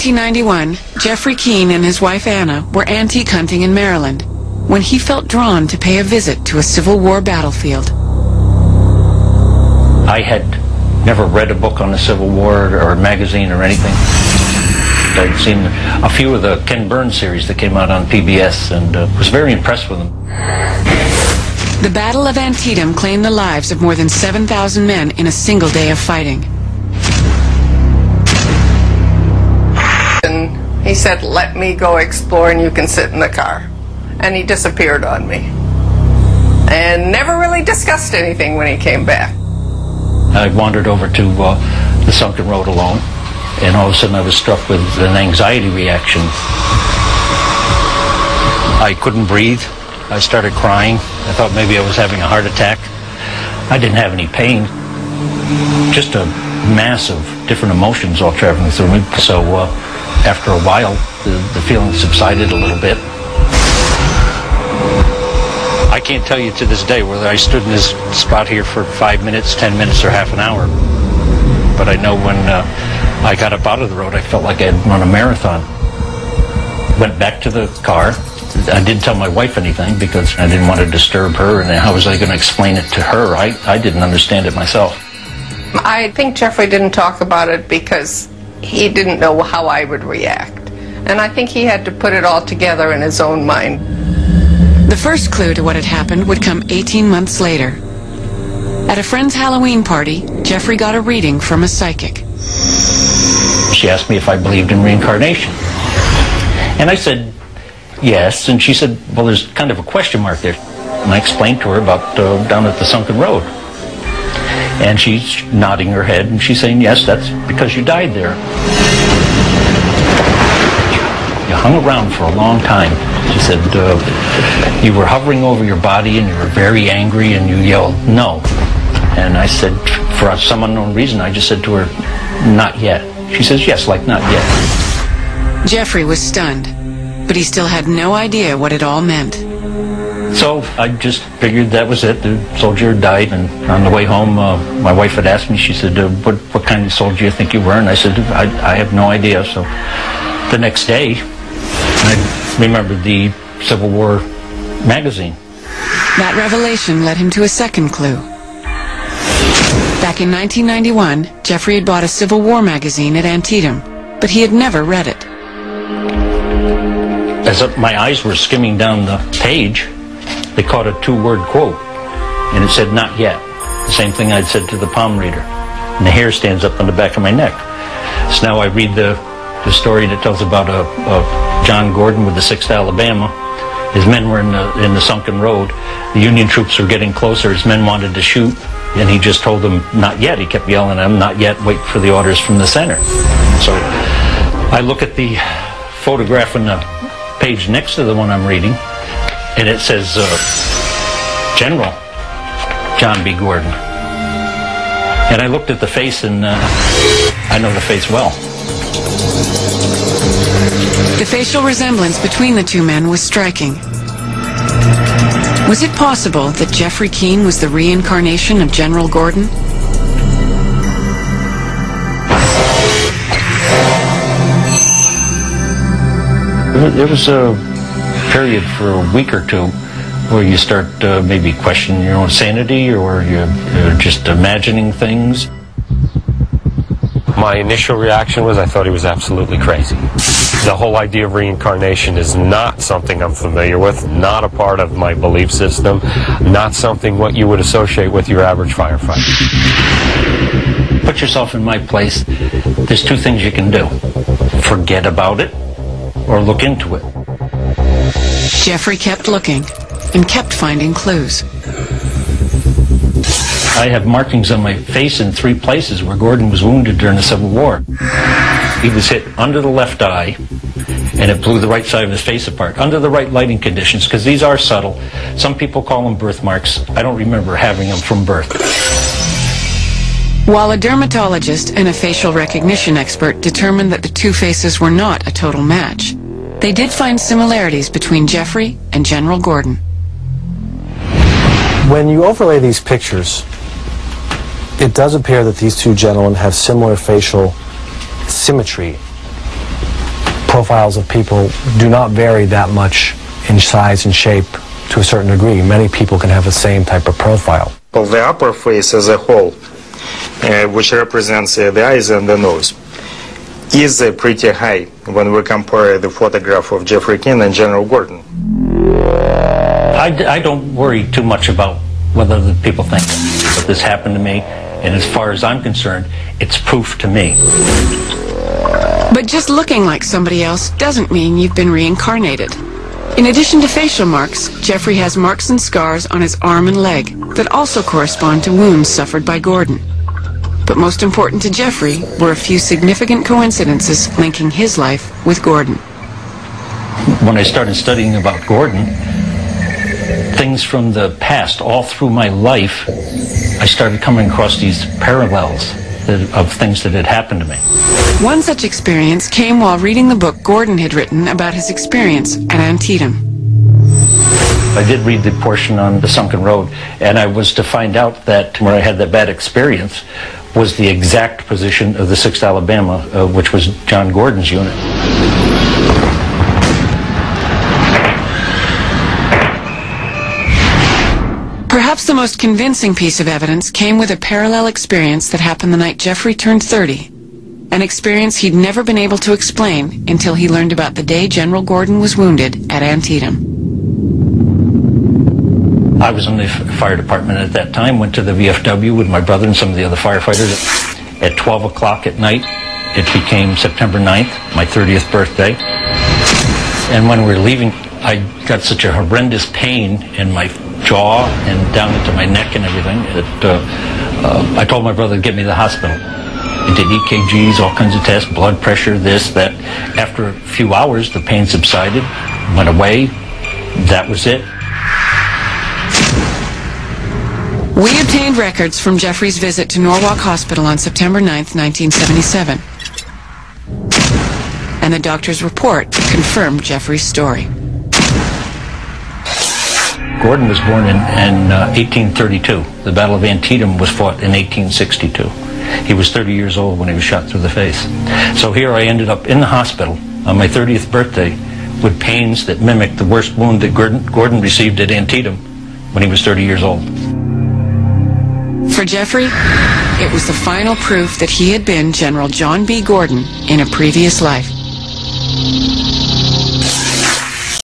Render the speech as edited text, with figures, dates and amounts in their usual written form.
1991, Jeffrey Keene and his wife Anna were antique hunting in Maryland when he felt drawn to pay a visit to a Civil War battlefield. I had never read a book on the Civil War or a magazine or anything. I'd seen a few of the Ken Burns series that came out on PBS and was very impressed with them. The Battle of Antietam claimed the lives of more than 7,000 men in a single day of fighting. And he said, "Let me go explore and you can sit in the car." And he disappeared on me. And never really discussed anything when he came back. I wandered over to the sunken road alone, and all of a sudden I was struck with an anxiety reaction. I couldn't breathe. I started crying. I thought maybe I was having a heart attack. I didn't have any pain. Just a mass of different emotions all traveling through me. So after a while, the feeling subsided a little bit. I can't tell you to this day whether I stood in this spot here for 5 minutes, 10 minutes, or half an hour. But I know when I got up out of the road, I felt like I had run a marathon. Went back to the car. I didn't tell my wife anything because I didn't want to disturb her, and how was I going to explain it to her? I didn't understand it myself. I think Jeffrey didn't talk about it because he didn't know how I would react. And I think he had to put it all together in his own mind. The first clue to what had happened would come 18 months later. At a friend's Halloween party, Jeffrey got a reading from a psychic. She asked me if I believed in reincarnation. And I said, yes. And she said, well, there's kind of a question mark there. And I explained to her about down at the sunken road. And she's nodding her head, and she's saying, yes, that's because you died there. You hung around for a long time. She said, you were hovering over your body, and you were very angry, and you yelled, no. And I said, for some unknown reason, I just said to her, not yet. She says, yes, like not yet. Jeffrey was stunned, but he still had no idea what it all meant. So I just figured that was it. The soldier died, and on the way home, my wife had asked me, she said, what kind of soldier do you think you were? And I said, I have no idea. So the next day, I remembered the Civil War magazine. That revelation led him to a second clue. Back in 1991, Jeffrey had bought a Civil War magazine at Antietam, but he had never read it. As my eyes were skimming down the page, they caught a two-word quote, and it said, not yet. The same thing I'd said to the palm reader. And the hair stands up on the back of my neck. So now I read the story that tells about John Gordon with the 6th Alabama. His men were in the sunken road. The Union troops were getting closer. His men wanted to shoot, and he just told them, not yet. He kept yelling at them, not yet, wait for the orders from the center. So I look at the photograph on the page next to the one I'm reading, and it says, General John B. Gordon. And I looked at the face, and I know the face well. The facial resemblance between the two men was striking. Was it possible that Jeffrey Keene was the reincarnation of General Gordon? There was a period for a week or two where you start maybe questioning your own sanity, or you're just imagining things. My initial reaction was I thought he was absolutely crazy. The whole idea of reincarnation is not something I'm familiar with, not a part of my belief system, not something what you would associate with your average firefighter. Put yourself in my place. There's two things you can do. Forget about it, or look into it. Jeffrey kept looking and kept finding clues. I have markings on my face in 3 places where Gordon was wounded during the Civil War. He was hit under the left eye, and it blew the right side of his face apart, under the right lighting conditions, because these are subtle. Some people call them birthmarks. I don't remember having them from birth. While a dermatologist and a facial recognition expert determined that the two faces were not a total match, they did find similarities between Jeffrey and General Gordon. When you overlay these pictures, it does appear that these two gentlemen have similar facial symmetry. profiles of people do not vary that much in size and shape to a certain degree. Many people can have the same type of profile. Of the upper face as a whole, which represents the eyes and the nose, is pretty high when we compare the photograph of Jeffrey Keene and General Gordon. I don't worry too much about whether the people think that this happened to me, and as far as I'm concerned, it's proof to me. But just looking like somebody else doesn't mean you've been reincarnated. In addition to facial marks, Jeffrey has marks and scars on his arm and leg that also correspond to wounds suffered by Gordon. But most important to Jeffrey were a few significant coincidences linking his life with Gordon. When I started studying about Gordon, things from the past, all through my life, I started coming across these parallels of things that had happened to me. One such experience came while reading the book Gordon had written about his experience at Antietam. I did read the portion on the sunken road, and I was to find out that where I had that bad experience was the exact position of the 6th Alabama, which was John Gordon's unit. Perhaps the most convincing piece of evidence came with a parallel experience that happened the night Jeffrey turned 30. An experience he'd never been able to explain until he learned about the day General Gordon was wounded at Antietam. I was in the fire department at that time, went to the VFW with my brother and some of the other firefighters. At 12 o'clock at night, it became September 9th, my 30th birthday. And when we were leaving, I got such a horrendous pain in my jaw and down into my neck and everything that I told my brother to get me to the hospital. I did EKGs, all kinds of tests, blood pressure, this, that. After a few hours, the pain subsided, went away. That was it. We obtained records from Jeffrey's visit to Norwalk Hospital on September 9th, 1977. And the doctor's report confirmed Jeffrey's story. Gordon was born in 1832. The Battle of Antietam was fought in 1862. He was 30 years old when he was shot through the face. So here I ended up in the hospital on my 30th birthday with pains that mimicked the worst wound that Gordon received at Antietam when he was 30 years old. For Jeffrey, it was the final proof that he had been General John B. Gordon in a previous life.